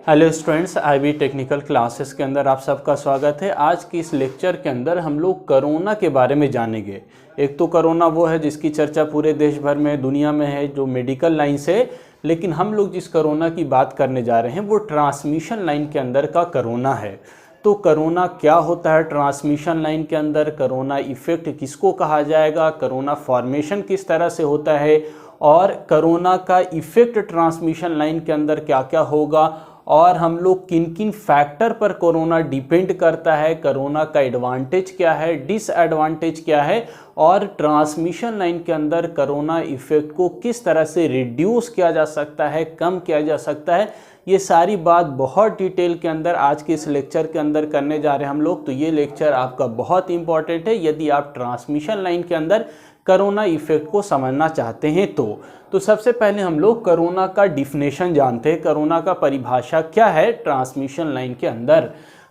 Hello students, IB technical classes के अंदर आप सबका स्वागत है। आज की इस लेक्चर के अंदर हम लोग कोरोना के बारे में जानेंगे। एक तो कोरोना वो है जिसकी चर्चा पूरे देश भर में दुनिया में है, जो मेडिकल लाइन से, लेकिन हम लोग जिस कोरोना की बात करने जा रहे हैं वो ट्रांसमिशन लाइन के अंदर का कोरोना है। तो कोरोना क्या होता है ट्रांसमिशन लाइन के अंदर, कोरोना इफेक्ट किसको कहा जाएगा, कोरोना फॉर्मेशन किस तरह से होता है, और कोरोना का इफेक्ट ट्रांसमिशन लाइन के अंदर क्या क्या होगा, और हम लोग किन किन फैक्टर पर कोरोना डिपेंड करता है, कोरोना का एडवांटेज क्या है, डिसएडवांटेज क्या है, और ट्रांसमिशन लाइन के अंदर कोरोना इफेक्ट को किस तरह से रिड्यूस किया जा सकता है, कम किया जा सकता है। ये सारी बात बहुत डिटेल के अंदर आज के इस लेक्चर के अंदर करने जा रहे हैं हम लोग। तो ये लेक्चर आपका बहुत इंपॉर्टेंट है यदि आप ट्रांसमिशन लाइन के अंदर कोरोना इफेक्ट को समझना चाहते हैं। तो सबसे पहले हम लोग कोरोना का डिफिनेशन जानते हैं, कोरोना का परिभाषा क्या है ट्रांसमिशन लाइन के अंदर।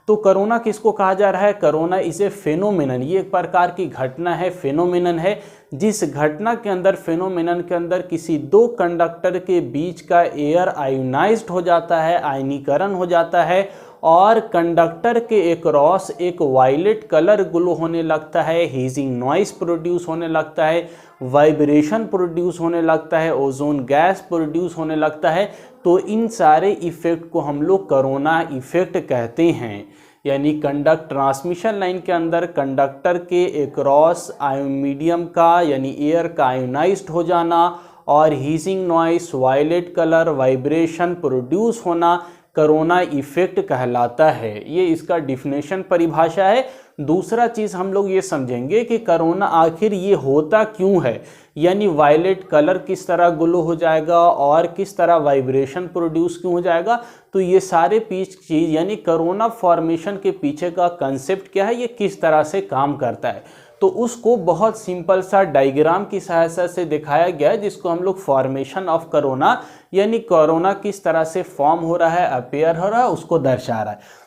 तो कोरोना किसको कहा जा रहा है? कोरोना इज ए फेनोमेनन, ये एक प्रकार की घटना है, फेनोमेनन है, जिस घटना के अंदर, फेनोमेनन के अंदर किसी दो कंडक्टर के बीच का एयर आयोनाइज्ड हो जाता है, आयनीकरण हो जाता है, और कंडक्टर के अक्रॉस एक वायलेट कलर ग्लो होने लगता है, हीजिंग नॉइस प्रोड्यूस होने लगता है, वाइब्रेशन प्रोड्यूस होने लगता है, ओजोन गैस प्रोड्यूस होने लगता है। तो इन सारे इफेक्ट को हम लोग कोरोना इफेक्ट कहते हैं। यानी ट्रांसमिशन लाइन के अंदर कंडक्टर के अक्रॉस मीडियम का यानी एयर का आयोनाइज्ड हो जाना और hissing noise, violet colour, vibration produce होना कोरोना इफेक्ट कहलाता है। ये इसका डिफिनेशन परिभाषा है। दूसरा चीज़ हम लोग ये समझेंगे कि कोरोना आखिर ये होता क्यों है, यानी वायलेट कलर किस तरह ग्लो हो जाएगा और किस तरह वाइब्रेशन प्रोड्यूस क्यों हो जाएगा। तो ये सारे चीज़ यानी कोरोना फॉर्मेशन के पीछे का कंसेप्ट क्या है, ये किस तरह से काम करता है, तो उसको बहुत सिंपल सा डायग्राम की सहायता से दिखाया गया है, जिसको हम लोग फॉर्मेशन ऑफ कोरोना यानी कोरोना किस तरह से फॉर्म हो रहा है, अपेयर हो रहा है, उसको दर्शा रहा है।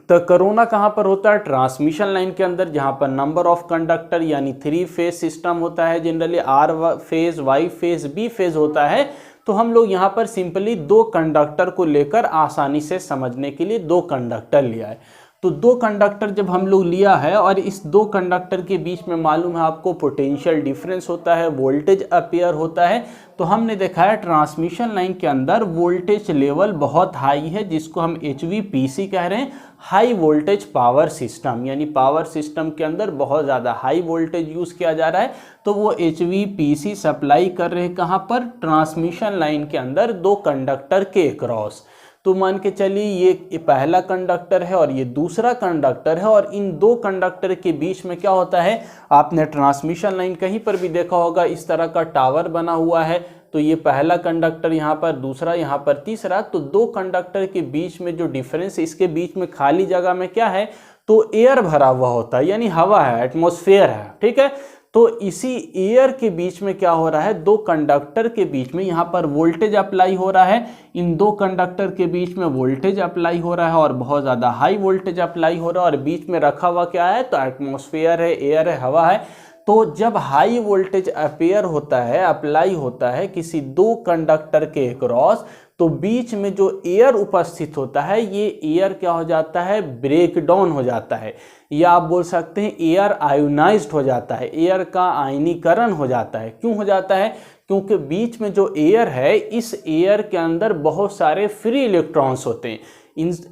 तो कोरोना कहाँ पर होता है? ट्रांसमिशन लाइन के अंदर, जहाँ पर नंबर ऑफ कंडक्टर यानी 3 फेज सिस्टम होता है, generally R phase, Y phase, B phase होता है। तो हम लोग यहाँ पर सिंपली दो कंडक्टर को लेकर आसानी से समझने के लिए दो कंडक्टर लिया है। तो दो कंडक्टर जब हम लोग लिया है और इस दो कंडक्टर के बीच में मालूम है आपको पोटेंशियल डिफरेंस होता है, वोल्टेज अपेयर होता है। तो हमने देखा है ट्रांसमिशन लाइन के अंदर वोल्टेज लेवल बहुत हाई है, जिसको हम HVPC कह रहे हैं, हाई वोल्टेज पावर सिस्टम, यानी पावर सिस्टम के अंदर बहुत ज़्यादा हाई वोल्टेज यूज़ किया जा रहा है। तो वो HVPC सप्लाई कर रहे हैं कहाँ पर? ट्रांसमिशन लाइन के अंदर दो कंडक्टर के क्रॉस। तो मान के चलिए ये पहला कंडक्टर है और ये दूसरा कंडक्टर है, और इन दो कंडक्टर के बीच में क्या होता है, आपने ट्रांसमिशन लाइन कहीं पर भी देखा होगा, इस तरह का टावर बना हुआ है। तो ये पहला कंडक्टर यहाँ पर, दूसरा यहाँ पर, तीसरा। तो दो कंडक्टर के बीच में जो डिफरेंस, इसके बीच में खाली जगह में क्या है, तो एयर भरा हुआ होता है, यानी हवा है, एटमॉस्फेयर है, ठीक है। तो इसी एयर के बीच में क्या हो रहा है, दो कंडक्टर के बीच में यहाँ पर वोल्टेज अप्लाई हो रहा है, इन दो कंडक्टर के बीच में वोल्टेज अप्लाई हो रहा है और बहुत ज़्यादा हाई वोल्टेज अप्लाई हो रहा है, और बीच में रखा हुआ क्या है, तो एटमॉस्फेयर है, एयर है, हवा है। तो जब हाई वोल्टेज अपेयर होता है, अप्लाई होता है किसी दो कंडक्टर के क्रॉस, तो बीच में जो एयर उपस्थित होता है, ये एयर क्या हो जाता है, ब्रेक डाउन हो जाता है, या आप बोल सकते हैं एयर आयोनाइज्ड हो जाता है, एयर का आयनीकरण हो जाता है। क्यों हो जाता है? क्योंकि बीच में जो एयर है, इस एयर के अंदर बहुत सारे फ्री इलेक्ट्रॉन्स होते हैं।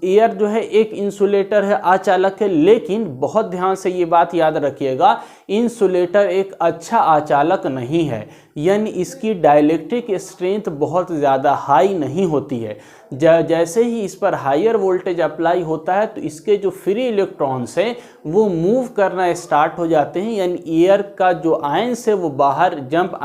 एयर जो है एक इंसुलेटर है, आचालक है, लेकिन बहुत ध्यान से ये बात याद रखिएगा, इंसुलेटर एक अच्छा आचालक नहीं है, यानी इसकी डाइलेक्ट्रिक स्ट्रेंथ बहुत ज़्यादा हाई नहीं होती है। जैसे ही इस पर हायर वोल्टेज अप्लाई होता है, तो इसके जो फ्री इलेक्ट्रॉन्स हैं वो मूव करना स्टार्ट हो जाते हैं, यानी एयर का जो आयंस है वो बाहर जंप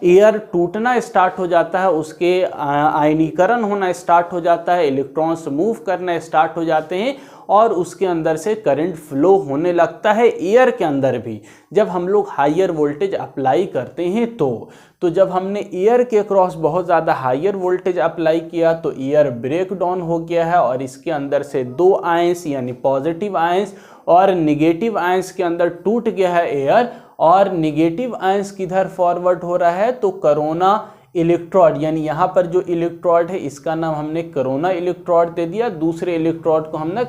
एयर टूटना स्टार्ट हो जाता है, उसके आयनीकरण होना स्टार्ट हो जाता है, इलेक्ट्रॉन्स मूव करना स्टार्ट हो जाते हैं, और उसके अंदर से करंट फ्लो होने लगता है एयर के अंदर भी। जब हम लोग हायर वोल्टेज अप्लाई करते हैं तो जब हमने एयर के क्रॉस बहुत ज़्यादा हायर वोल्टेज अप्लाई किया, तो एयर ब्रेक डाउन हो गया है, और इसके अंदर से दो आयंस यानी पॉजिटिव आयंस और निगेटिव आयंस के अंदर टूट गया है एयर, और निगेटिव आयंस किधर फॉरवर्ड हो रहा है, तो कोरोना इलेक्ट्रोड, यानी यहाँ पर जो इलेक्ट्रोड है इसका नाम हमने कोरोना इलेक्ट्रोड दे दिया, दूसरे इलेक्ट्रोड को हमने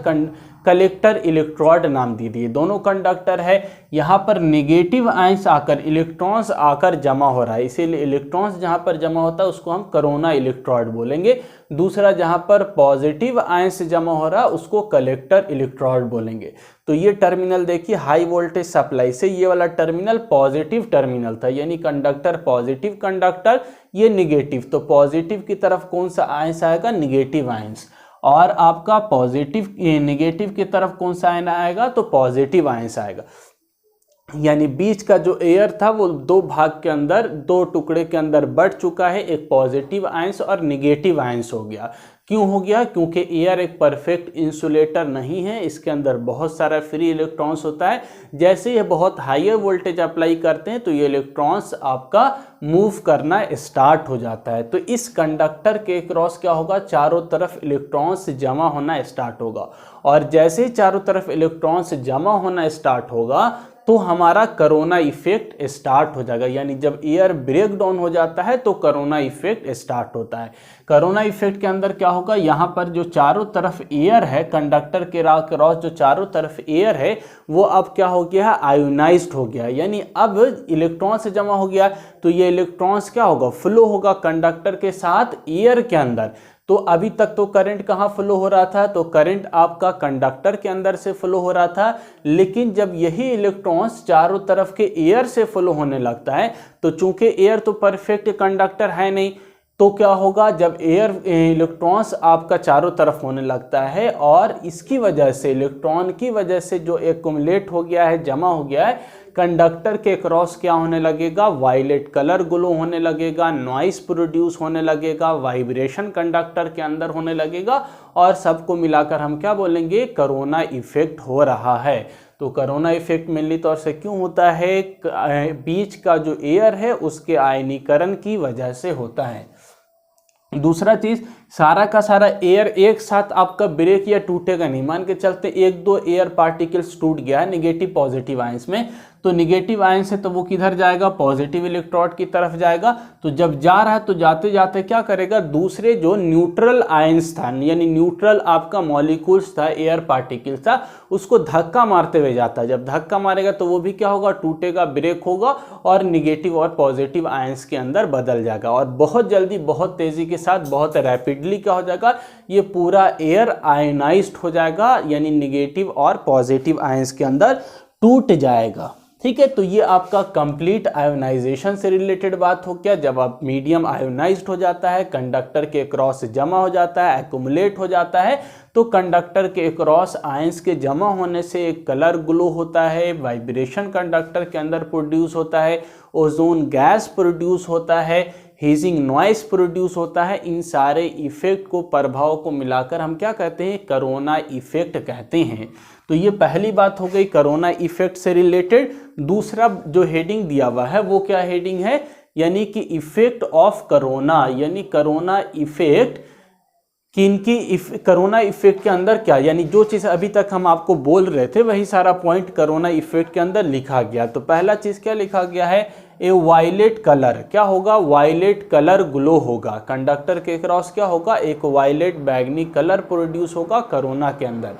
कलेक्टर इलेक्ट्रोड नाम दे दिए। दोनों कंडक्टर है, यहाँ पर नेगेटिव आयंस आकर इलेक्ट्रॉन्स आकर जमा हो रहा है, इसीलिए इलेक्ट्रॉन्स जहाँ पर जमा होता है उसको हम कोरोना इलेक्ट्रोड बोलेंगे। दूसरा जहाँ पर पॉजिटिव आयंस जमा हो रहा है उसको कलेक्टर इलेक्ट्रोड बोलेंगे। तो ये टर्मिनल देखिए हाई वोल्टेज सप्लाई से ये वाला टर्मिनल पॉजिटिव टर्मिनल था, यानी कंडक्टर पॉजिटिव कंडक्टर, ये निगेटिव। तो पॉजिटिव की तरफ कौन सा आयंस आएगा? Negative ions. और आपका पॉजिटिव नेगेटिव की तरफ कौन सा आयन आएगा? तो पॉजिटिव आयंस आएगा। यानी बीच का जो एयर था वो दो भाग के अंदर, दो टुकड़े के अंदर बढ़ चुका है, एक पॉजिटिव आयंस और निगेटिव आयंस हो गया। क्यों हो गया? क्योंकि एयर एक परफेक्ट इंसुलेटर नहीं है, इसके अंदर बहुत सारा फ्री इलेक्ट्रॉन्स होता है। जैसे ये बहुत हायर वोल्टेज अप्लाई करते हैं तो ये इलेक्ट्रॉन्स आपका मूव करना स्टार्ट हो जाता है। तो इस कंडक्टर के क्रॉस क्या होगा? चारों तरफ इलेक्ट्रॉन्स जमा होना स्टार्ट होगा, और जैसे ही चारों तरफ इलेक्ट्रॉन्स जमा होना स्टार्ट होगा तो हमारा कोरोना इफेक्ट स्टार्ट हो जाएगा। यानी जब एयर ब्रेक डाउन हो जाता है तो कोरोना इफेक्ट स्टार्ट होता है। कोरोना इफेक्ट के अंदर क्या होगा? यहाँ पर जो चारों तरफ एयर है, कंडक्टर के क्रॉस जो चारों तरफ एयर है वो अब क्या हो गया है? आयोनाइज्ड हो गया। यानी अब इलेक्ट्रॉन से जमा हो गया तो ये इलेक्ट्रॉन्स क्या होगा? फ्लो होगा कंडक्टर के साथ एयर के अंदर। तो अभी तक तो करंट कहाँ फ्लो हो रहा था? तो करंट आपका कंडक्टर के अंदर से फ्लो हो रहा था, लेकिन जब यही इलेक्ट्रॉन्स चारों तरफ के एयर से फ्लो होने लगता है तो चूंकि एयर तो परफेक्ट कंडक्टर है नहीं, तो क्या होगा? जब एयर इलेक्ट्रॉन्स आपका चारों तरफ होने लगता है और इसकी वजह से, इलेक्ट्रॉन की वजह से जो एक्युमुलेट हो गया है, जमा हो गया है, कंडक्टर के क्रॉस क्या होने लगेगा? वायलेट कलर ग्लो होने लगेगा, नॉइस प्रोड्यूस होने लगेगा, वाइब्रेशन कंडक्टर के अंदर होने लगेगा, और सबको मिलाकर हम क्या बोलेंगे? कोरोना इफेक्ट हो रहा है। तो कोरोना इफेक्ट मेनली तौर से क्यों होता है? बीच का जो एयर है उसके आयनीकरण की वजह से होता है। दूसरा चीज, सारा का सारा एयर एक साथ आपका ब्रेक या टूटेगा नहीं। मान के चलते एक दो एयर पार्टिकल्स टूट गया है निगेटिव पॉजिटिव आयंस में, तो निगेटिव आयंस है तो वो किधर जाएगा? पॉजिटिव इलेक्ट्रोड की तरफ जाएगा। तो जब जा रहा है तो जाते जाते क्या करेगा? दूसरे जो न्यूट्रल आयंस था, यानी न्यूट्रल आपका मॉलिक्यूल्स था, एयर पार्टिकल्स था, उसको धक्का मारते हुए जाता है। जब धक्का मारेगा तो वो भी क्या होगा? टूटेगा, ब्रेक होगा और निगेटिव और पॉजिटिव आयंस के अंदर बदल जाएगा, और बहुत जल्दी, बहुत तेजी के साथ, बहुत रैपिडली क्या हो जाएगा? ये पूरा एयर आयनाइज्ड हो जाएगा, यानी निगेटिव और पॉजिटिव आयंस के अंदर टूट जाएगा। ठीक है, तो ये आपका कंप्लीट आयोनाइजेशन से रिलेटेड बात हो गया। जब आप मीडियम आयोनाइज्ड हो जाता है, कंडक्टर के क्रॉस जमा हो जाता है, एक्युमुलेट हो जाता है, तो कंडक्टर के क्रॉस आयंस के जमा होने से एक कलर ग्लो होता है, वाइब्रेशन कंडक्टर के अंदर प्रोड्यूस होता है, ओजोन गैस प्रोड्यूस होता है, हेजिंग नॉइस प्रोड्यूस होता है। इन सारे इफेक्ट को, प्रभाव को मिलाकर हम क्या कहते हैं? कोरोना इफेक्ट कहते हैं। तो ये पहली बात हो गई कोरोना इफेक्ट से रिलेटेड। दूसरा जो हेडिंग दिया हुआ है वो क्या हेडिंग है? यानी कि इफेक्ट ऑफ कोरोना, यानी कोरोना इफेक्ट किनकी, कोरोना इफेक्ट के अंदर क्या, यानी जो चीज़ अभी तक हम आपको बोल रहे थे वही सारा पॉइंट कोरोना इफेक्ट के अंदर लिखा गया। तो पहला चीज़ क्या लिखा गया है? ए वायलेट कलर, क्या होगा? वायलेट कलर ग्लो होगा। कंडक्टर के क्रॉस क्या होगा? एक वायलेट बैगनी कलर प्रोड्यूस होगा कोरोना के अंदर।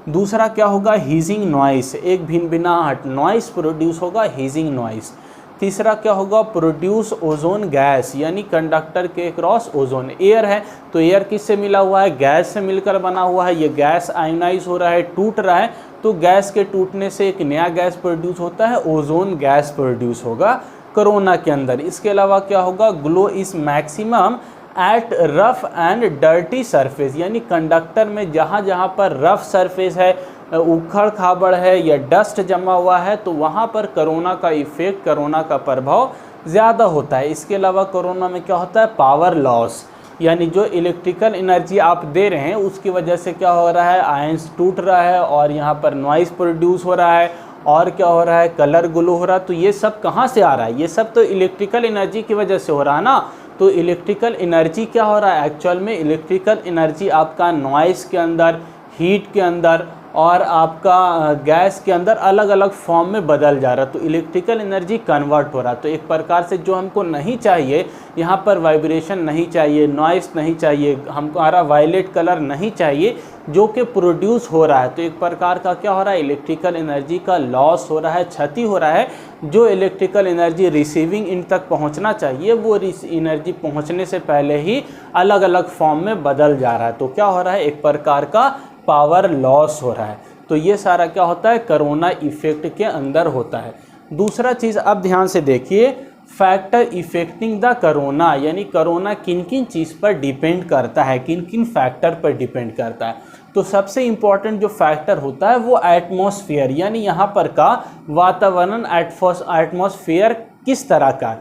दूसरा क्या होगा? हीजिंग नॉइस, एक भिनभिनाहट नॉइस प्रोड्यूस होगा, हीजिंग नॉइस। तीसरा क्या होगा? प्रोड्यूस ओजोन गैस, यानी कंडक्टर के क्रॉस ओजोन, एयर है तो एयर किससे मिला हुआ है? गैस से मिलकर बना हुआ है। ये गैस आयोनाइज हो रहा है, टूट रहा है, तो गैस के टूटने से एक नया गैस प्रोड्यूस होता है, ओजोन गैस प्रोड्यूस होगा कोरोना के अंदर। इसके अलावा क्या होगा? Glow is maximum at rough and dirty surface, यानी कंडक्टर में जहाँ जहाँ पर रफ सरफेस है, उखड़ खाबड़ है या डस्ट जमा हुआ है, तो वहाँ पर कोरोना का इफेक्ट, कोरोना का प्रभाव ज़्यादा होता है। इसके अलावा कोरोना में क्या होता है? पावर लॉस, यानी जो इलेक्ट्रिकल एनर्जी आप दे रहे हैं उसकी वजह से क्या हो रहा है? आयंस टूट रहा है और यहाँ पर नॉइस प्रोड्यूस हो रहा है, और क्या हो रहा है? कलर ग्लो हो रहा है। तो ये सब कहाँ से आ रहा है? ये सब तो इलेक्ट्रिकल एनर्जी की वजह से हो रहा है ना। तो इलेक्ट्रिकल एनर्जी क्या हो रहा है? एक्चुअल में इलेक्ट्रिकल एनर्जी आपका नॉइस के अंदर, हीट के अंदर और आपका गैस के अंदर अलग अलग फॉर्म में बदल जा रहा है, तो इलेक्ट्रिकल एनर्जी कन्वर्ट हो रहा है। तो एक प्रकार से जो हमको नहीं चाहिए, यहाँ पर वाइब्रेशन नहीं चाहिए, नॉइस नहीं चाहिए, हमारा वायलेट कलर नहीं चाहिए, जो कि प्रोड्यूस हो रहा है, तो एक प्रकार का क्या हो रहा है, इलेक्ट्रिकल एनर्जी का लॉस हो रहा है, क्षति हो रहा है। जो इलेक्ट्रिकल एनर्जी रिसीविंग इन तक पहुंचना चाहिए, वो एनर्जी पहुंचने से पहले ही अलग अलग फॉर्म में बदल जा रहा है, तो क्या हो रहा है, एक प्रकार का पावर लॉस हो रहा है। तो ये सारा क्या होता है, कोरोना इफेक्ट के अंदर होता है। दूसरा चीज़ अब ध्यान से देखिए, फैक्टर इफेक्टिंग द कोरोना, यानी कोरोना किन किन चीज़ पर डिपेंड करता है, किन किन फैक्टर पर डिपेंड करता है। तो सबसे इम्पॉर्टेंट जो फैक्टर होता है वो एटमॉस्फेयर, यानी यहाँ पर का वातावरण, एटमॉस्फेयर किस तरह का।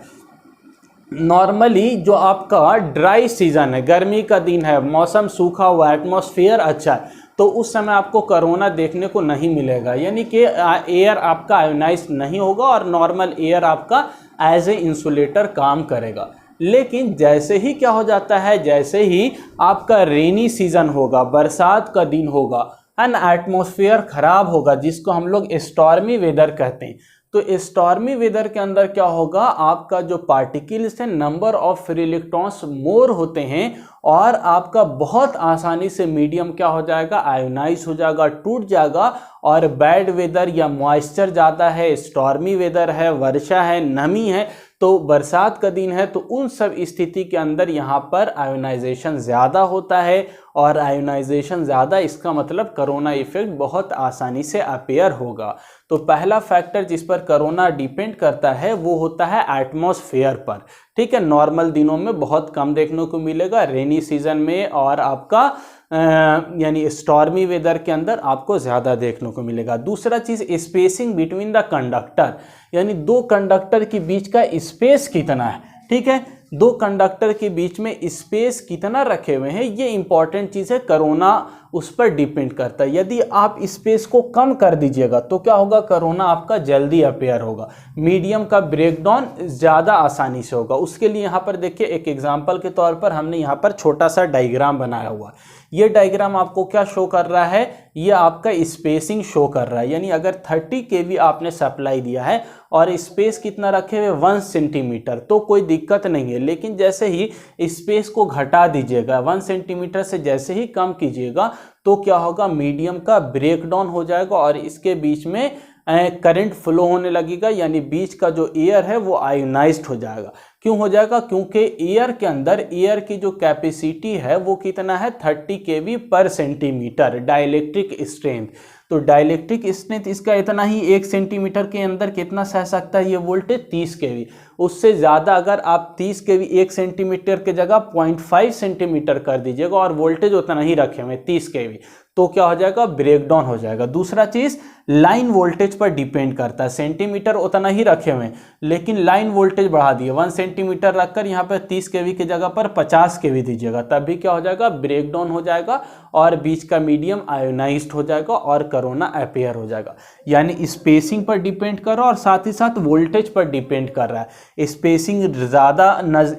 नॉर्मली जो आपका ड्राई सीजन है, गर्मी का दिन है, मौसम सूखा हुआ, एटमॉस्फेयर अच्छा है, तो उस समय आपको कोरोना देखने को नहीं मिलेगा, यानी कि एयर आपका आयोनाइज नहीं होगा और नॉर्मल एयर आपका एज ए इंसुलेटर काम करेगा। लेकिन जैसे ही क्या हो जाता है, जैसे ही आपका रेनी सीजन होगा, बरसात का दिन होगा, एंड एटमॉस्फेयर खराब होगा, जिसको हम लोग स्टॉर्मी वेदर कहते हैं, तो स्टॉर्मी वेदर के अंदर क्या होगा, आपका जो पार्टिकल्स है, number of free electrons more होते हैं और आपका बहुत आसानी से मीडियम क्या हो जाएगा, आयोनाइज हो जाएगा, टूट जाएगा। और बैड वेदर या मॉइस्चर ज़्यादा है, स्टॉर्मी वेदर है, वर्षा है, नमी है, तो बरसात का दिन है, तो उन सब स्थिति के अंदर यहाँ पर आयोनाइजेशन ज़्यादा होता है, और आयोनाइजेशन ज़्यादा, इसका मतलब कोरोना इफेक्ट बहुत आसानी से अपीयर होगा। तो पहला फैक्टर जिस पर कोरोना डिपेंड करता है वो होता है एटमॉस्फेयर पर, ठीक है। नॉर्मल दिनों में बहुत कम देखने को मिलेगा, रेनी सीजन में और आपका यानी स्टॉर्मी वेदर के अंदर आपको ज़्यादा देखने को मिलेगा। दूसरा चीज़, स्पेसिंग बिटवीन द कंडक्टर, यानी दो कंडक्टर के बीच का स्पेस कितना है, ठीक है। दो कंडक्टर के बीच में स्पेस कितना रखे हुए हैं, ये इंपॉर्टेंट चीज़ है, कोरोना उस पर डिपेंड करता है। यदि आप स्पेस को कम कर दीजिएगा तो क्या होगा, कोरोना आपका जल्दी अपीयर होगा, मीडियम का ब्रेकडाउन ज़्यादा आसानी से होगा। उसके लिए यहाँ पर देखिए, एक एग्जांपल के तौर पर हमने यहाँ पर छोटा सा डायग्राम बनाया हुआ है। ये डायग्राम आपको क्या शो कर रहा है, ये आपका स्पेसिंग शो कर रहा है, यानी अगर 30 kV आपने सप्लाई दिया है और स्पेस कितना रखे हुए 1 सेंटीमीटर, तो कोई दिक्कत नहीं है। लेकिन जैसे ही स्पेस को घटा दीजिएगा, 1 सेंटीमीटर से जैसे ही कम कीजिएगा, तो क्या होगा, मीडियम का ब्रेकडाउन हो जाएगा और इसके बीच में करंट फ्लो होने लगेगा, यानी बीच का जो एयर है वो आयोनाइज्ड हो जाएगा। क्यों हो जाएगा, क्योंकि एयर के अंदर एयर की जो कैपेसिटी है वो कितना है, 30 kV पर सेंटीमीटर डाइलेक्ट्रिक स्ट्रेंथ। तो डाइलेक्ट्रिक स्ट्रेंथ इसका इतना ही, 1 सेंटीमीटर के अंदर कितना सह सकता है ये वोल्टेज, 30 kV। उससे ज़्यादा अगर आप 30 kV 1 सेंटीमीटर के जगह 0.5 सेंटीमीटर कर दीजिएगा और वोल्टेज उतना ही रखे हुए 30 kV, तो क्या हो जाएगा, ब्रेकडाउन हो जाएगा। दूसरा चीज़, लाइन वोल्टेज पर डिपेंड करता है, सेंटीमीटर उतना ही रखे हुए हैं लेकिन लाइन वोल्टेज बढ़ा दिए, 1 सेंटीमीटर रखकर यहाँ पर 30 kV की जगह पर 50 kV दीजिएगा, तब भी क्या हो जाएगा, ब्रेकडाउन हो जाएगा और बीच का मीडियम आयोनाइज्ड हो जाएगा और कोरोना अपीयर हो जाएगा। यानी स्पेसिंग पर डिपेंड कर रहा है और साथ ही साथ वोल्टेज पर डिपेंड कर रहा है।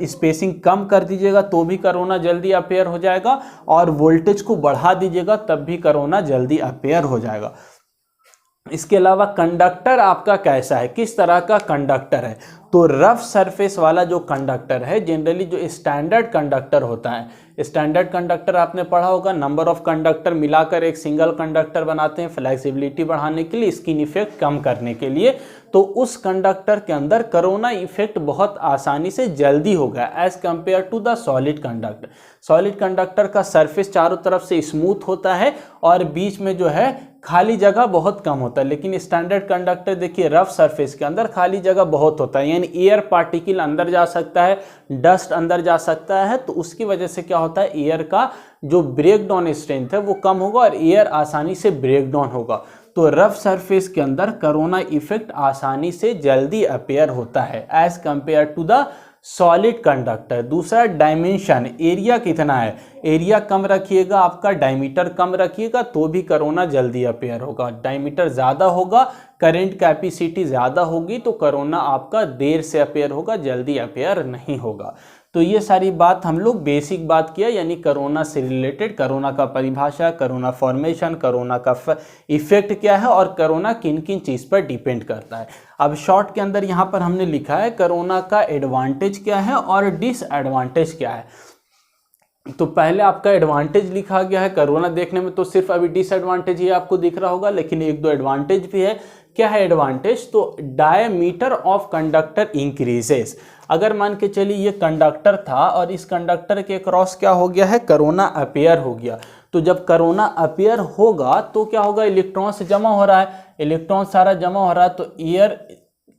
स्पेसिंग कम कर दीजिएगा तो भी कोरोना जल्दी अपीयर हो जाएगा, और वोल्टेज को बढ़ा दीजिएगा तब भी कोरोना जल्दी अपीयर हो जाएगा। इसके अलावा कंडक्टर आपका कैसा है, किस तरह का कंडक्टर है, तो रफ सरफेस वाला जो कंडक्टर है, जनरली जो स्टैंडर्ड कंडक्टर होता है, स्टैंडर्ड कंडक्टर आपने पढ़ा होगा, नंबर ऑफ कंडक्टर मिलाकर एक सिंगल कंडक्टर बनाते हैं फ्लेक्सिबिलिटी बढ़ाने के लिए, स्किन इफेक्ट कम करने के लिए। तो उस कंडक्टर के अंदर कोरोना इफेक्ट बहुत आसानी से जल्दी हो गया as compare to the solid conductor. Solid conductor का सरफेस चारों तरफ से स्मूथ होता है और बीच में जो है खाली जगह बहुत कम होता है, लेकिन स्टैंडर्ड कंडक्टर देखिए रफ सरफेस के अंदर खाली जगह बहुत होता है, यानी एयर पार्टिकल अंदर जा सकता है, डस्ट अंदर जा सकता है, तो उसकी वजह से क्या होता है, एयर का जो ब्रेक डाउन स्ट्रेंथ है वो कम होगा और एयर आसानी से ब्रेक डाउन होगा। तो रफ सरफेस के अंदर कोरोना इफेक्ट आसानी से जल्दी अपीयर होता है as compare to the solid conductor. दूसरा डायमेंशन, एरिया कितना है, एरिया कम रखिएगा, आपका डायमीटर कम रखिएगा तो भी कोरोना जल्दी अपीयर होगा। डायमीटर ज़्यादा होगा, करंट कैपेसिटी ज़्यादा होगी तो कोरोना आपका देर से अपीयर होगा, जल्दी अपीयर नहीं होगा। तो ये सारी बात हम लोग बेसिक बात किया, यानी कोरोना से रिलेटेड, कोरोना का परिभाषा, कोरोना फॉर्मेशन, कोरोना का इफेक्ट क्या है और कोरोना किन किन चीज़ पर डिपेंड करता है। अब शॉर्ट के अंदर यहाँ पर हमने लिखा है कोरोना का एडवांटेज क्या है और डिसएडवांटेज क्या है। तो पहले आपका एडवांटेज लिखा गया है, कोरोना देखने में तो सिर्फ अभी डिसएडवांटेज ही आपको दिख रहा होगा, लेकिन एक दो एडवांटेज भी है। क्या है एडवांटेज? तो डायमीटर ऑफ कंडक्टर इंक्रीजेस। अगर मान के चलिए ये कंडक्टर था और इस कंडक्टर के क्रॉस क्या हो गया है, कोरोना अपीयर हो गया। तो जब कोरोना अपीयर होगा तो क्या होगा, इलेक्ट्रॉन से जमा हो रहा है, इलेक्ट्रॉन सारा जमा हो रहा है, तो एयर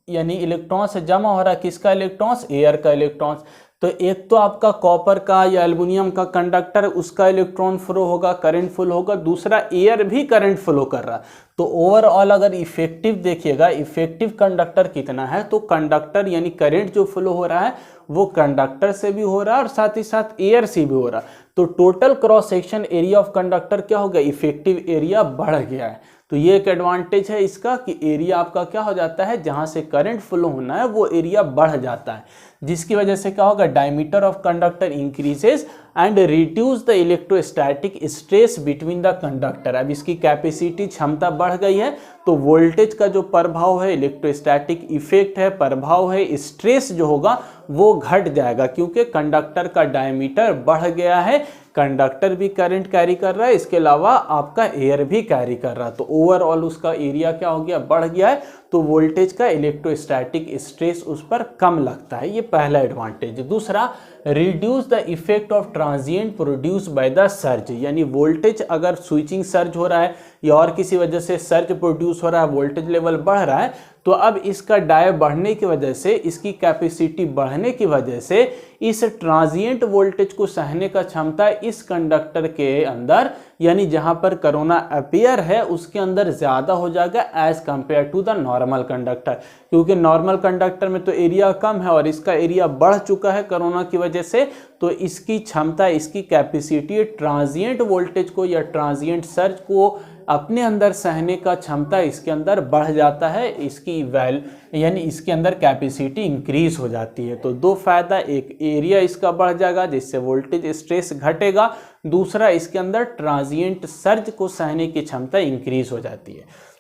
यानी इलेक्ट्रॉन से जमा हो रहा है, किसका इलेक्ट्रॉन्स? एयर का इलेक्ट्रॉन्स। तो एक तो आपका कॉपर का या एल्युमिनियम का कंडक्टर, उसका इलेक्ट्रॉन फ्लो होगा, करंट फ्लो होगा, दूसरा एयर भी करंट फ्लो कर रहा है। तो ओवरऑल अगर इफेक्टिव देखिएगा, इफेक्टिव कंडक्टर कितना है, तो कंडक्टर यानी करंट जो फ्लो हो रहा है वो कंडक्टर से भी हो रहा है और साथ ही साथ एयर से भी हो रहा है। तो total cross section area of conductor क्या हो गया, इफेक्टिव एरिया बढ़ गया है। तो ये एक एडवांटेज है इसका कि एरिया आपका क्या हो जाता है, जहां से करंट फ्लो होना है वो एरिया बढ़ जाता है, जिसकी वजह से क्या होगा, diameter of conductor increases and reduce the electrostatic stress between the conductor. अब इसकी कैपेसिटी क्षमता बढ़ गई है तो वोल्टेज का जो प्रभाव है, इलेक्ट्रोस्टैटिक इफेक्ट है, प्रभाव है, स्ट्रेस जो होगा वो घट जाएगा, क्योंकि कंडक्टर का डायमीटर बढ़ गया है। कंडक्टर भी करंट कैरी कर रहा है, इसके अलावा आपका एयर भी कैरी कर रहा है, तो ओवरऑल उसका एरिया क्या हो गया, बढ़ गया है। तो वोल्टेज का इलेक्ट्रोस्टैटिक स्ट्रेस उस पर कम लगता है, ये पहला एडवांटेज। दूसरा, reduce the effect of transient produce by the surge, यानी वोल्टेज अगर स्विचिंग सर्ज हो रहा है या और किसी वजह से सर्ज प्रोड्यूस हो रहा है, वोल्टेज लेवल बढ़ रहा है, तो अब इसका डाय बढ़ने की वजह से, इसकी कैपेसिटी बढ़ने की वजह से इस ट्रांजिएंट वोल्टेज को सहने का क्षमता इस कंडक्टर के अंदर, यानी जहां पर कोरोना अपीयर है उसके अंदर ज़्यादा हो जाएगा as compare to the normal conductor, क्योंकि नॉर्मल कंडक्टर में तो एरिया कम है और इसका एरिया बढ़ चुका है कोरोना की वजह से, तो इसकी क्षमता, इसकी कैपेसिटी ट्रांजिएंट वोल्टेज को या ट्रांजिएंट सर्ज को अपने अंदर सहने का क्षमता इसके अंदर बढ़ जाता है, इसकी यानी इसके अंदर कैपेसिटी इंक्रीज हो जाती है। तो दो फायदा, एक एरिया इसका बढ़ जाएगा जिससे वोल्टेज स्ट्रेस घटेगा, दूसरा इसके अंदर ट्रांजिएंट सर्ज को सहने की क्षमता इंक्रीज हो जाती है।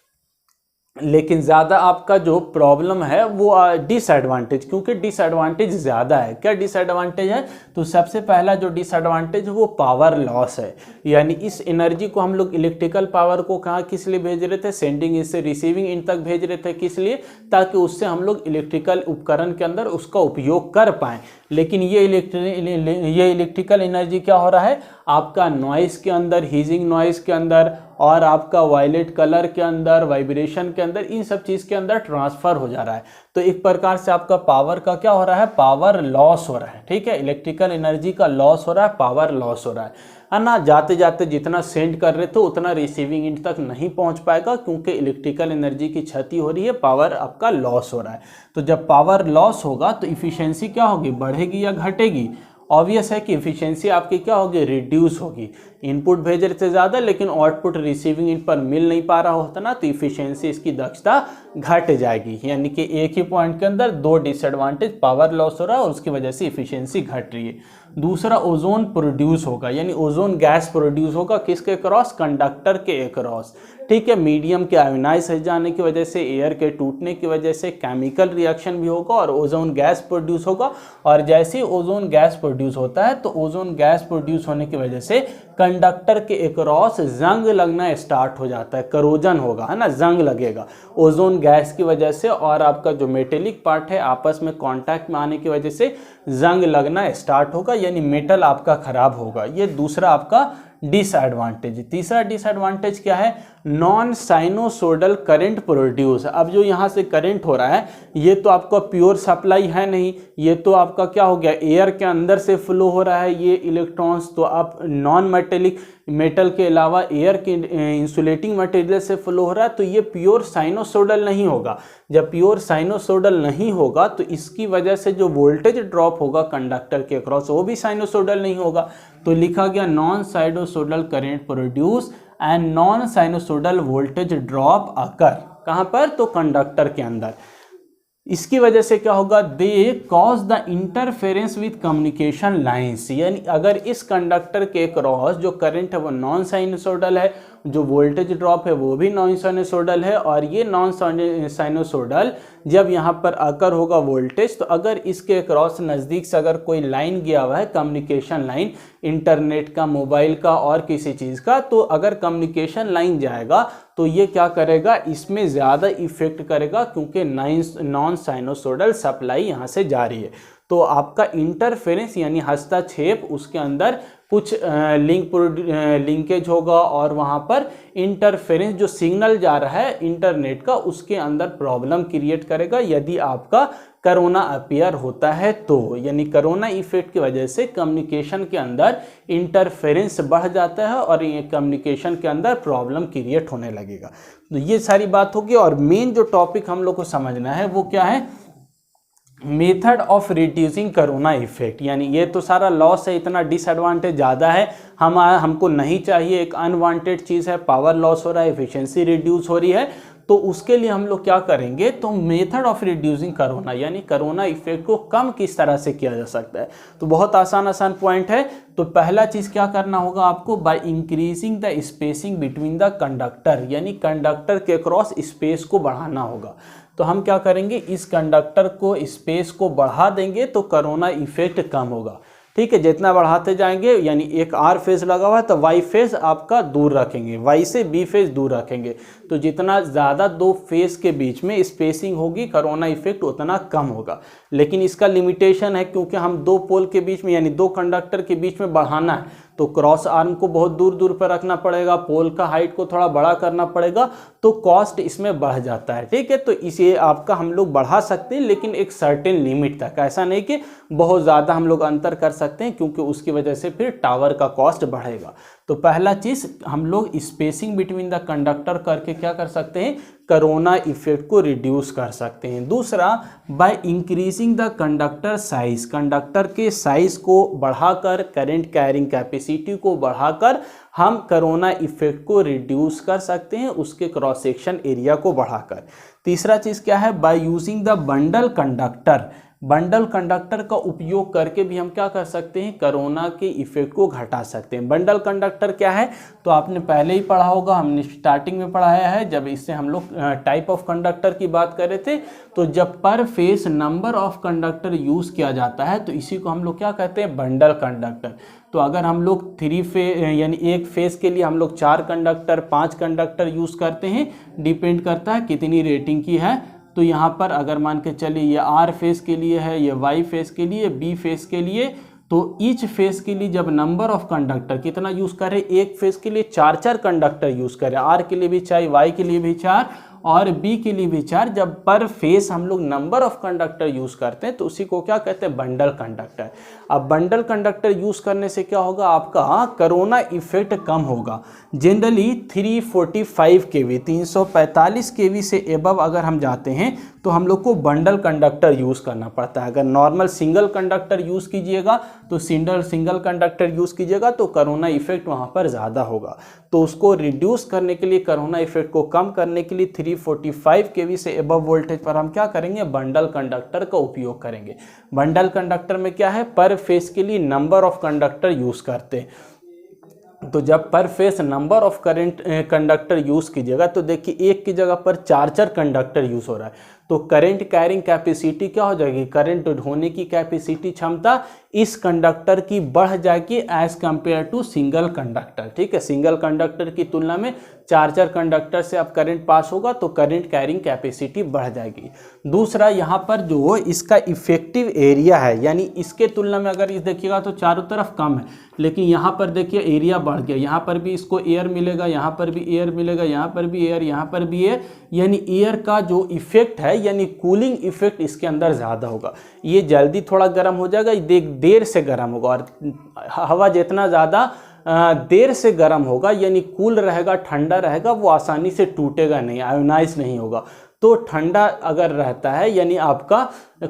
लेकिन ज़्यादा आपका जो प्रॉब्लम है वो डिसएडवांटेज, क्योंकि डिसएडवांटेज ज़्यादा है। क्या डिसएडवांटेज है? तो सबसे पहला जो डिसएडवांटेज है वो पावर लॉस है, यानी इस एनर्जी को हम लोग इलेक्ट्रिकल पावर को कहाँ किस लिए भेज रहे थे, सेंडिंग इससे रिसीविंग इन तक भेज रहे थे, किस लिए, ताकि उससे हम लोग इलेक्ट्रिकल उपकरण के अंदर उसका उपयोग कर पाएँ। लेकिन ये इलेक्ट्रिकल एनर्जी क्या हो रहा है, आपका नॉइस के अंदर, हीजिंग नॉइस के अंदर और आपका वायलेट कलर के अंदर, वाइब्रेशन के अंदर, इन सब चीज़ के अंदर ट्रांसफ़र हो जा रहा है। तो एक प्रकार से आपका पावर का क्या हो रहा है, पावर लॉस हो रहा है। ठीक है, इलेक्ट्रिकल एनर्जी का लॉस हो रहा है, पावर लॉस हो रहा है ना। जाते जाते जितना सेंड कर रहे थे उतना रिसीविंग एंड तक नहीं पहुंच पाएगा, क्योंकि इलेक्ट्रिकल एनर्जी की क्षति हो रही है, पावर आपका लॉस हो रहा है। तो जब पावर लॉस होगा तो इफिशियंसी क्या होगी, बढ़ेगी या घटेगी? ऑब्वियस है कि इफिशियंसी आपकी क्या होगी, रिड्यूस होगी। इनपुट भेज रहे थे ज़्यादा लेकिन आउटपुट रिसीविंग इन पर मिल नहीं पा रहा होता ना, तो इफिशियंसी, इसकी दक्षता घट जाएगी। यानी कि एक ही पॉइंट के अंदर दो डिसएडवांटेज, पावर लॉस हो रहा है और उसकी वजह से इफिशियंसी घट रही है। दूसरा, ओजोन प्रोड्यूस होगा, यानी ओजोन गैस प्रोड्यूस होगा, किसके क्रॉस, कंडक्टर के अक्रॉस। ठीक है, मीडियम के आयोनाइज हो जाने की वजह से, एयर के टूटने की वजह से केमिकल रिएक्शन भी होगा और ओजोन गैस प्रोड्यूस होगा। और जैसे ही ओजोन गैस प्रोड्यूस होता है तो ओजोन गैस प्रोड्यूस होने की वजह से कंडक्टर के अक्रॉस जंग लगना स्टार्ट हो जाता है, करोजन होगा, है ना, जंग लगेगा ओजोन गैस की वजह से, और आपका जो मेटेलिक पार्ट है आपस में कांटेक्ट में आने की वजह से जंग लगना स्टार्ट होगा, यानी मेटल आपका खराब होगा। ये दूसरा आपका डिसएडवांटेज। तीसरा डिसएडवांटेज क्या है, नॉन साइनोसोडल करंट प्रोड्यूस। अब जो यहाँ से करंट हो रहा है ये तो आपका प्योर सप्लाई है नहीं, ये तो आपका क्या हो गया, एयर के अंदर से फ्लो हो रहा है ये इलेक्ट्रॉन्स। तो आप नॉन मेटेलिक मेटल के अलावा एयर के इंसुलेटिंग मटेरियल से फ्लो हो रहा है, तो ये प्योर साइनोसोडल नहीं होगा। जब प्योर साइनोसोडल नहीं होगा तो इसकी वजह से जो वोल्टेज ड्रॉप होगा कंडक्टर के अक्रॉस वो भी साइनोसोडल नहीं होगा। तो लिखा गया non sinusoidal current produce and non sinusoidal voltage drop occur. कहाँ पर, तो कंडक्टर के अंदर। इसकी वजह से क्या होगा, they cause the interference with communication lines. यानी अगर इस कंडक्टर के क्रॉस जो करंट है वो नॉन साइनोसोडल है, जो वोल्टेज ड्रॉप है वो भी नॉन साइनोसोडल है, और ये नॉन साइनोसोडल जब यहाँ पर अकर होगा वोल्टेज, तो अगर इसके क्रॉस नज़दीक से अगर कोई लाइन गया हुआ है, कम्युनिकेशन लाइन, इंटरनेट का, मोबाइल का और किसी चीज़ का, तो अगर कम्युनिकेशन लाइन जाएगा तो ये क्या करेगा, इसमें ज़्यादा इफेक्ट करेगा क्योंकि नॉन साइनोसोडल सप्लाई यहाँ से जा रही है। तो आपका इंटरफेरेंस यानी हस्तक्षेप, उसके अंदर कुछ लिंकेज होगा और वहाँ पर इंटरफेरेंस जो सिग्नल जा रहा है इंटरनेट का उसके अंदर प्रॉब्लम क्रिएट करेगा यदि आपका कोरोना अपीयर होता है तो। यानी कोरोना इफेक्ट की वजह से कम्युनिकेशन के अंदर इंटरफेरेंस बढ़ जाता है और ये कम्युनिकेशन के अंदर प्रॉब्लम क्रिएट होने लगेगा। तो ये सारी बात होगी, और मेन जो टॉपिक हम लोग को समझना है वो क्या है, method of reducing corona effect. यानी ये तो सारा लॉस है, इतना डिसएडवांटेज ज़्यादा है, हमको नहीं चाहिए। एक अनवांटेड चीज़ है, पावर लॉस हो रहा है, एफिशिएंसी रिड्यूस हो रही है, तो उसके लिए हम लोग क्या करेंगे, तो मेथड ऑफ रिड्यूसिंग कोरोना यानी कोरोना इफेक्ट को कम किस तरह से किया जा सकता है। तो बहुत आसान पॉइंट है। तो पहला चीज़ क्या करना होगा आपको, by increasing the spacing between the conductor, यानी कंडक्टर के क्रॉस स्पेस को बढ़ाना होगा। तो हम क्या करेंगे, इस कंडक्टर को स्पेस को बढ़ा देंगे तो कोरोना इफेक्ट कम होगा। ठीक है, जितना बढ़ाते जाएंगे, यानी एक आर फेज लगा हुआ है तो वाई फेज आपका दूर रखेंगे, वाई से बी फेज दूर रखेंगे। तो जितना ज़्यादा दो फेज के बीच में स्पेसिंग होगी कोरोना इफेक्ट उतना कम होगा। लेकिन इसका लिमिटेशन है, क्योंकि हम दो पोल के बीच में यानी दो कंडक्टर के बीच में बढ़ाना है तो क्रॉस आर्म को बहुत दूर दूर पर रखना पड़ेगा, पोल का हाइट को थोड़ा बड़ा करना पड़ेगा, तो कॉस्ट इसमें बढ़ जाता है। ठीक है, तो इसे आपका हम लोग बढ़ा सकते हैं लेकिन एक सर्टेन लिमिट तक, ऐसा नहीं कि बहुत ज़्यादा हम लोग अंतर कर सकते हैं, क्योंकि उसकी वजह से फिर टावर का कॉस्ट बढ़ेगा। तो पहला चीज़ हम लोग स्पेसिंग बिटवीन द कंडक्टर करके क्या कर सकते हैं, कोरोना इफेक्ट को रिड्यूस कर सकते हैं। दूसरा, by increasing the conductor size, conductor के साइज को बढ़ाकर, करंट कैरिंग कैपेसिटी को बढ़ाकर हम कोरोना इफेक्ट को रिड्यूस कर सकते हैं, उसके क्रॉस सेक्शन एरिया को बढ़ाकर। तीसरा चीज़ क्या है, by using the bundle conductor, bundle conductor का उपयोग करके भी हम क्या कर सकते हैं, कोरोना के इफेक्ट को घटा सकते हैं। बंडल कंडक्टर क्या है, तो आपने पहले ही पढ़ा होगा, हमने स्टार्टिंग में पढ़ाया है जब इससे हम लोग टाइप ऑफ कंडक्टर की बात कर रहे थे। तो जब पर face number of conductor use किया जाता है तो इसी को हम लोग क्या कहते हैं, बंडल कंडक्टर। तो अगर हम लोग यानी एक फेस के लिए हम लोग 4 कंडक्टर 5 कंडक्टर यूज़ करते हैं, डिपेंड करता है कितनी रेटिंग की है। तो यहाँ पर अगर मान के चलिए ये आर फेस के लिए है, ये वाई फेस के लिए, बी फेस के लिए, तो ईच फेस के लिए जब नंबर ऑफ कंडक्टर कितना यूज़ करें, एक फेस के लिए 4 कंडक्टर यूज़ करें, आर के लिए भी 4, वाई के लिए भी 4 और बी के लिए भी 4, जब पर फेस हम लोग नंबर ऑफ कंडक्टर यूज़ करते हैं तो उसी को क्या कहते हैं, बंडल कंडक्टर। अब बंडल कंडक्टर यूज़ करने से क्या होगा, आपका कोरोना इफेक्ट कम होगा। जनरली 345 kV 345 kV से एबव अगर हम जाते हैं तो हम लोग को बंडल कंडक्टर यूज़ करना पड़ता है। अगर नॉर्मल सिंगल कंडक्टर यूज़ कीजिएगा तो सिंगल कंडक्टर यूज़ कीजिएगा तो कोरोना इफेक्ट वहाँ पर ज़्यादा होगा। तो उसको रिड्यूस करने के लिए, कोरोना इफेक्ट को कम करने के लिए 345 kV से एबव वोल्टेज पर हम क्या करेंगे, बंडल कंडक्टर का उपयोग करेंगे। बंडल कंडक्टर में क्या है, पर फेस के लिए नंबर ऑफ कंडक्टर यूज़ करते हैं। तो जब पर face number of conductor use कीजिएगा तो देखिए एक की जगह पर 4 कंडक्टर यूज़ हो रहा है, तो करंट कैरिंग कैपेसिटी क्या हो जाएगी, करंट ढोने की कैपेसिटी क्षमता इस कंडक्टर की बढ़ जाएगी as compare to single conductor. ठीक है, सिंगल कंडक्टर की तुलना में चार्जर कंडक्टर से अब करंट पास होगा तो करंट कैरिंग कैपेसिटी बढ़ जाएगी। दूसरा, यहाँ पर जो इसका इफेक्टिव एरिया है, यानी इसके तुलना में अगर इस देखिएगा तो चारों तरफ कम है, लेकिन यहाँ पर देखिए एरिया बढ़ गया, यहाँ पर भी इसको एयर मिलेगा, यहाँ पर भी एयर मिलेगा, यहाँ पर भी एयर, यहाँ पर भी एयर, यानी एयर का जो इफेक्ट है यानी कूलिंग इफेक्ट इसके अंदर ज़्यादा होगा। ये जल्दी थोड़ा गर्म हो जाएगा, देर से गर्म होगा, और हवा जितना ज़्यादा देर से गर्म होगा यानी कूल रहेगा, ठंडा रहेगा, वो आसानी से टूटेगा नहीं, आयोनाइज नहीं होगा। तो ठंडा अगर रहता है यानी आपका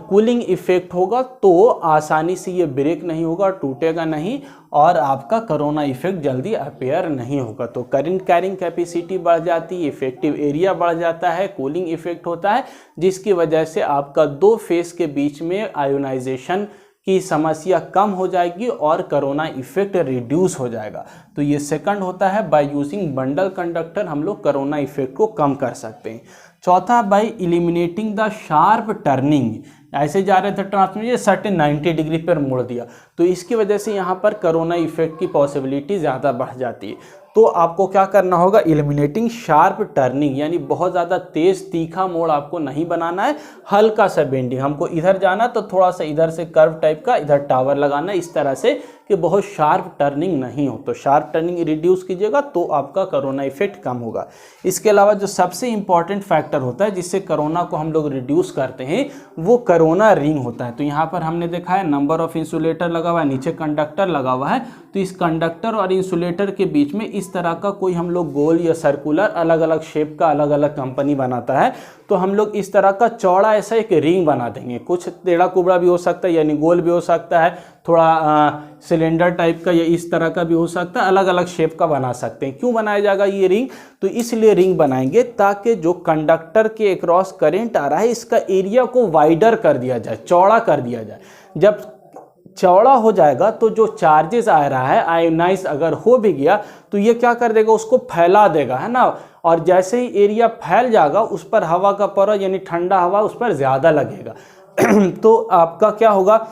कूलिंग इफेक्ट होगा तो आसानी से ये ब्रेक नहीं होगा, टूटेगा नहीं, और आपका कोरोना इफेक्ट जल्दी अपेयर नहीं होगा। तो करंट कैरिंग कैपेसिटी बढ़ जाती है, इफेक्टिव एरिया बढ़ जाता है, कूलिंग इफेक्ट होता है, जिसकी वजह से आपका दो फेस के बीच में आयोनाइजेशन की समस्या कम हो जाएगी और कोरोना इफेक्ट रिड्यूस हो जाएगा। तो ये सेकंड होता है, बाय यूजिंग बंडल कंडक्टर हम लोग कोरोना इफेक्ट को कम कर सकते हैं। चौथा, by eliminating the sharp turning, ऐसे जा रहे थे ट्रांसमिशन सर्टेन 90 डिग्री पर मोड़ दिया, तो इसकी वजह से यहाँ पर कोरोना इफेक्ट की पॉसिबिलिटी ज़्यादा बढ़ जाती है। तो आपको क्या करना होगा, इलिमिनेटिंग शार्प टर्निंग, यानी बहुत ज़्यादा तेज़ तीखा मोड़ आपको नहीं बनाना है, हल्का सा बेंडिंग, हमको इधर जाना तो थोड़ा सा इधर से कर्व टाइप का इधर टावर लगाना है, इस तरह से कि बहुत शार्प टर्निंग नहीं हो। तो शार्प टर्निंग रिड्यूस कीजिएगा तो आपका कोरोना इफेक्ट कम होगा। इसके अलावा जो सबसे इंपॉर्टेंट फैक्टर होता है जिससे कोरोना को हम लोग रिड्यूस करते हैं वो कोरोना रिंग होता है। तो यहाँ पर हमने देखा है नंबर ऑफ इंसुलेटर लगा हुआ है, नीचे कंडक्टर लगा हुआ है, तो इस कंडक्टर और इंसुलेटर के बीच में इस तरह का कोई हम लोग गोल या सर्कुलर अलग अलग शेप का अलग अलग कंपनी बनाता है, तो हम लोग इस तरह का चौड़ा ऐसा एक रिंग बना देंगे। कुछ टेढ़ा कुबड़ा भी हो सकता है यानी गोल भी हो सकता है, थोड़ा सिलेंडर टाइप का या इस तरह का भी हो सकता है, अलग अलग शेप का बना सकते हैं। क्यों बनाया जाएगा ये रिंग, तो इसलिए रिंग बनाएंगे ताकि जो कंडक्टर के अक्रॉस करंट आ रहा है इसका एरिया को वाइडर कर दिया जाए, चौड़ा कर दिया जाए। जब चौड़ा हो जाएगा तो जो चार्जेस आ रहा है आयोनाइज अगर हो भी गया तो ये क्या कर देगा, उसको फैला देगा, है ना, और जैसे ही एरिया फैल जाएगा उस पर हवा का प्रभाव यानी ठंडा हवा उस पर ज़्यादा लगेगा तो आपका क्या होगा,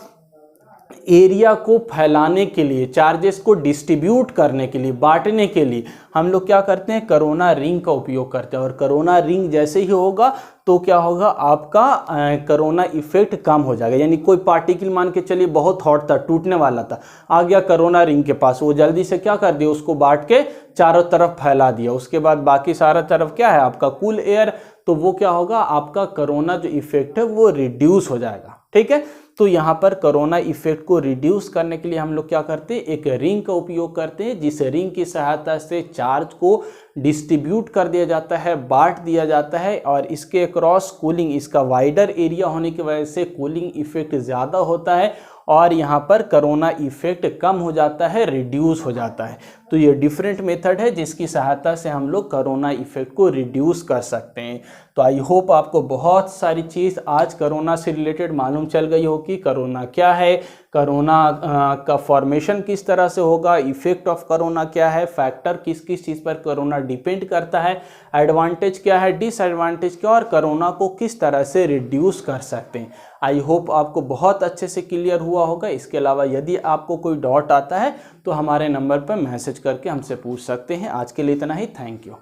एरिया को फैलाने के लिए, चार्जेस को डिस्ट्रीब्यूट करने के लिए, बांटने के लिए हम लोग क्या करते हैं, कोरोना रिंग का उपयोग करते हैं। और कोरोना रिंग जैसे ही होगा तो क्या होगा, आपका कोरोना इफेक्ट कम हो जाएगा। यानी कोई पार्टिकल मान के चलिए बहुत हॉट था, टूटने वाला था, आ गया कोरोना रिंग के पास, वो जल्दी से क्या कर दिया, उसको बांट के चारों तरफ फैला दिया, उसके बाद बाकी सारा तरफ क्या है आपका कूल एयर, तो वो क्या होगा, आपका कोरोना जो इफेक्ट है वो रिड्यूस हो जाएगा। ठीक है, तो यहाँ पर कोरोना इफेक्ट को रिड्यूस करने के लिए हम लोग क्या करते हैं, एक रिंग का उपयोग करते हैं, जिस रिंग की सहायता से चार्ज को डिस्ट्रीब्यूट कर दिया जाता है, बांट दिया जाता है, और इसके अक्रॉस कूलिंग, इसका वाइडर एरिया होने की वजह से कूलिंग इफेक्ट ज़्यादा होता है और यहाँ पर कोरोना इफेक्ट कम हो जाता है, रिड्यूस हो जाता है। तो ये डिफरेंट मेथड है जिसकी सहायता से हम लोग कोरोना इफेक्ट को रिड्यूस कर सकते हैं। तो आई होप आपको बहुत सारी चीज़ आज कोरोना से रिलेटेड मालूम चल गई हो कि कोरोना क्या है, कोरोना का फॉर्मेशन किस तरह से होगा, इफेक्ट ऑफ कोरोना क्या है, फैक्टर किस किस चीज़ पर कोरोना डिपेंड करता है, एडवांटेज क्या है, डिसएडवांटेज क्या, और कोरोना को किस तरह से रिड्यूस कर सकते हैं। आई होप आपको बहुत अच्छे से क्लियर हुआ होगा। इसके अलावा यदि आपको कोई डाउट आता है तो हमारे नंबर पर मैसेज करके हमसे पूछ सकते हैं। आज के लिए इतना ही, थैंक यू।